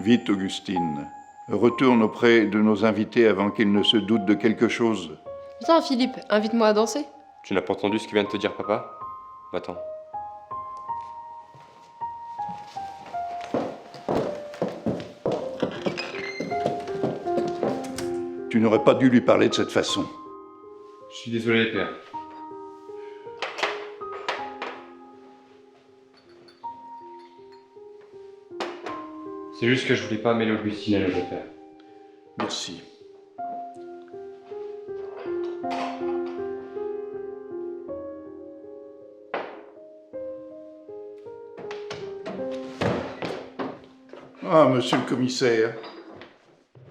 Vite, Augustine. Retourne auprès de nos invités avant qu'ils ne se doutent de quelque chose. Viens, Philippe, invite-moi à danser. Tu n'as pas entendu ce que vient de te dire papa? Va-t'en. Tu n'aurais pas dû lui parler de cette façon. Je suis désolé, père. C'est juste que je voulais pas mêler Augustine à nos affaires. Merci. Ah, monsieur le commissaire,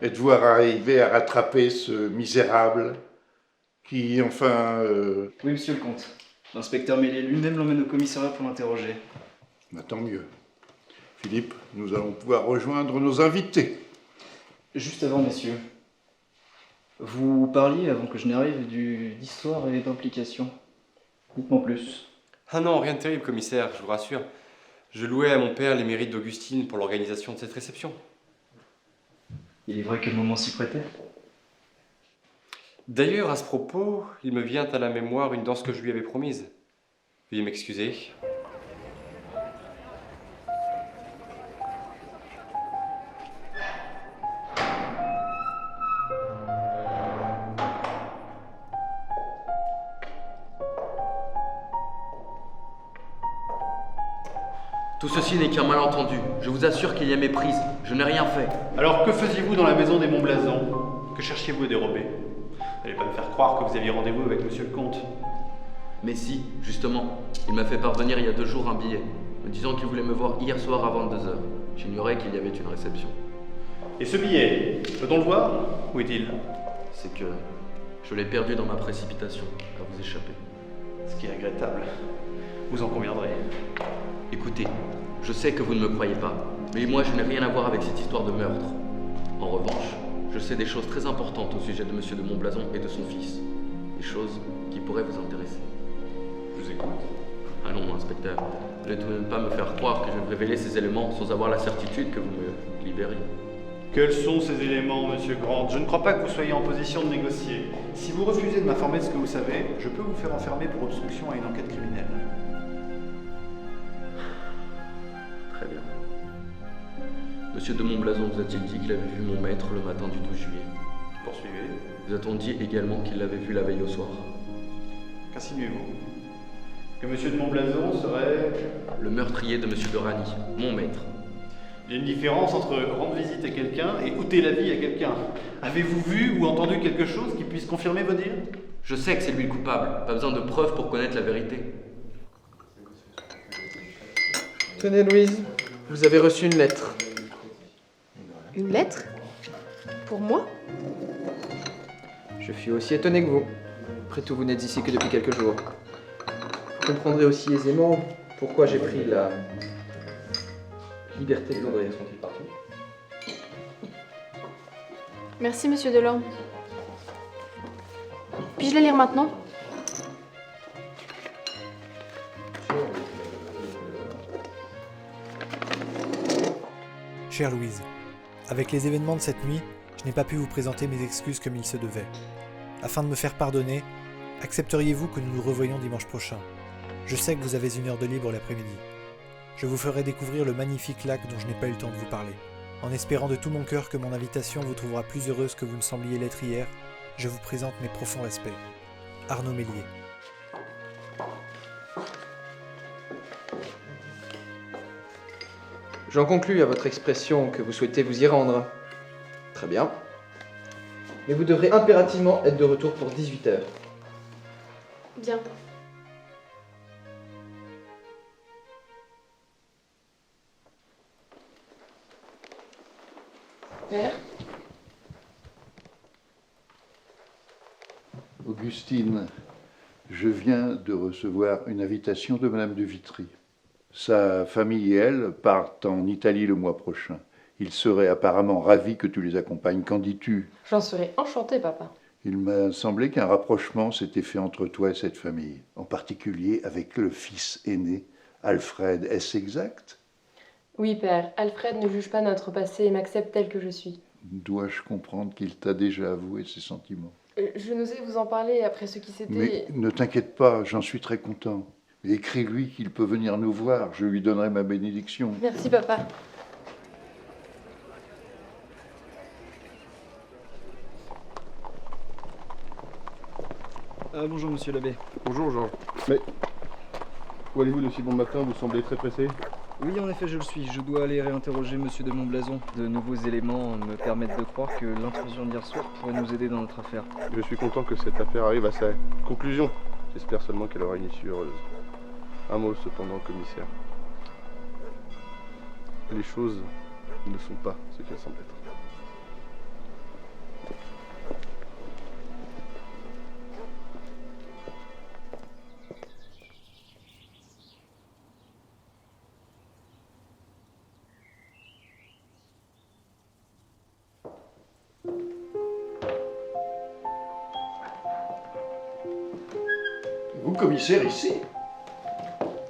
êtes-vous arrivé à rattraper ce misérable qui, enfin... Oui, monsieur le comte. L'inspecteur Mêlé lui-même l'emmène au commissariat pour l'interroger. Bah, tant mieux. Philippe, nous allons pouvoir rejoindre nos invités. Juste avant, messieurs. Vous parliez, avant que je n'arrive, d'histoire et d'implication. Dites-moi plus. Ah non, rien de terrible, commissaire, je vous rassure. Je louais à mon père les mérites d'Augustine pour l'organisation de cette réception. Il est vrai que le moment s'y prêtait. D'ailleurs, à ce propos, il me vient à la mémoire une danse que je lui avais promise. Veuillez m'excuser. Tout ceci n'est qu'un malentendu. Je vous assure qu'il y a méprise. Je n'ai rien fait. Alors que faisiez-vous dans la maison des Montblasons? Que cherchiez-vous à dérober? N'allez pas me faire croire que vous aviez rendez-vous avec monsieur le comte. Mais si, justement, il m'a fait parvenir il y a 2 jours un billet, me disant qu'il voulait me voir hier soir à 22h. J'ignorais qu'il y avait une réception. Et ce billet, peut-on le voir? Où est-il? C'est que je l'ai perdu dans ma précipitation, à vous échapper. Ce qui est regrettable. Vous en conviendrez. Écoutez, je sais que vous ne me croyez pas, mais moi je n'ai rien à voir avec cette histoire de meurtre. En revanche, je sais des choses très importantes au sujet de monsieur de Montblason et de son fils. Des choses qui pourraient vous intéresser. Je vous écoute. Allons, inspecteur, ne allez tout de même pas me faire croire que je vais vous révéler ces éléments sans avoir la certitude que vous me libériez. Quels sont ces éléments, monsieur Grant? Je ne crois pas que vous soyez en position de négocier. Si vous refusez de m'informer de ce que vous savez, je peux vous faire enfermer pour obstruction à une enquête criminelle. Très bien. Monsieur de Montblason vous a-t-il dit qu'il avait vu mon maître le matin du 12 juillet? Poursuivez. Vous a-t-on dit également qu'il l'avait vu la veille au soir? Qu'insinuez-vous? Que monsieur de Montblason serait... Le meurtrier de monsieur de Rany, mon maître. Il y a une différence entre rendre visite à quelqu'un et ôter la vie à quelqu'un. Avez-vous vu ou entendu quelque chose qui puisse confirmer vos dires? Je sais que c'est lui le coupable. Pas besoin de preuves pour connaître la vérité. Tenez, Louise, vous avez reçu une lettre. Une lettre? Pour moi? Je suis aussi étonné que vous. Après tout, vous n'êtes ici que depuis quelques jours. Vous comprendrez aussi aisément pourquoi j'ai pris la liberté de l'envoyer. Sont-ils partis? Merci, monsieur Delorme. Puis-je la lire maintenant? Chère Louise, avec les événements de cette nuit, je n'ai pas pu vous présenter mes excuses comme il se devait. Afin de me faire pardonner, accepteriez-vous que nous nous revoyions dimanche prochain? Je sais que vous avez 1 heure de libre l'après-midi. Je vous ferai découvrir le magnifique lac dont je n'ai pas eu le temps de vous parler. En espérant de tout mon cœur que mon invitation vous trouvera plus heureuse que vous ne sembliez l'être hier, je vous présente mes profonds respects. Arnaud Mélier. J'en conclus à votre expression que vous souhaitez vous y rendre. Très bien. Mais vous devrez impérativement être de retour pour 18h. Bien. Père? Augustine, je viens de recevoir une invitation de Madame de Vitry. Sa famille et elle partent en Italie le mois prochain. Ils seraient apparemment ravis que tu les accompagnes. Qu'en dis-tu? J'en serais enchantée, papa. Il m'a semblé qu'un rapprochement s'était fait entre toi et cette famille, en particulier avec le fils aîné, Alfred. Est-ce exact? Oui, père. Alfred ne juge pas notre passé et m'accepte tel que je suis. Dois-je comprendre qu'il t'a déjà avoué ses sentiments? Je n'osais vous en parler après ce qui s'était... Mais ne t'inquiète pas, j'en suis très content. Écris-lui qu'il peut venir nous voir, je lui donnerai ma bénédiction. Merci, papa. Bonjour, monsieur l'abbé. Bonjour Georges. Mais où allez-vous de si bon matin? Vous semblez très pressé. Oui, en effet, je le suis. Je dois aller réinterroger monsieur de Montblason. De nouveaux éléments me permettent de croire que l'intrusion d'hier soir pourrait nous aider dans notre affaire. Je suis content que cette affaire arrive à sa conclusion. J'espère seulement qu'elle aura une issue heureuse. Un mot cependant, commissaire. Les choses ne sont pas ce qu'elles semblent être. Vous, commissaire, ici?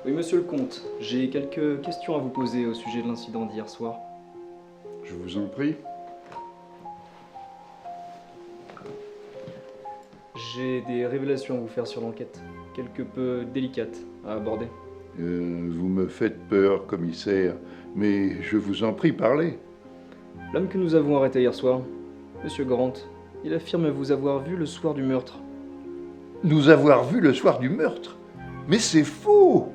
Oui, monsieur le comte. J'ai quelques questions à vous poser au sujet de l'incident d'hier soir. Je vous en prie. J'ai des révélations à vous faire sur l'enquête. Quelque peu délicates à aborder. Vous me faites peur, commissaire, mais je vous en prie, parlez. L'homme que nous avons arrêté hier soir, monsieur Grant, il affirme vous avoir vu le soir du meurtre. Nous avoir vu le soir du meurtre? Mais c'est faux!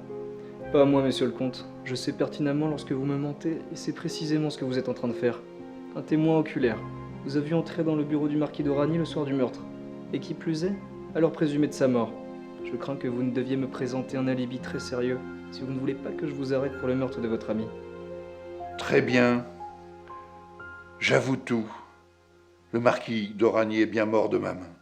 Pas moi, monsieur le comte. Je sais pertinemment lorsque vous me mentez, et c'est précisément ce que vous êtes en train de faire. Un témoin oculaire. Vous avez entré dans le bureau du marquis d'Oranie le soir du meurtre. Et qui plus est, alors présumé de sa mort. Je crains que vous ne deviez me présenter un alibi très sérieux, si vous ne voulez pas que je vous arrête pour le meurtre de votre ami. Très bien. J'avoue tout. Le marquis d'Oranie est bien mort de ma main.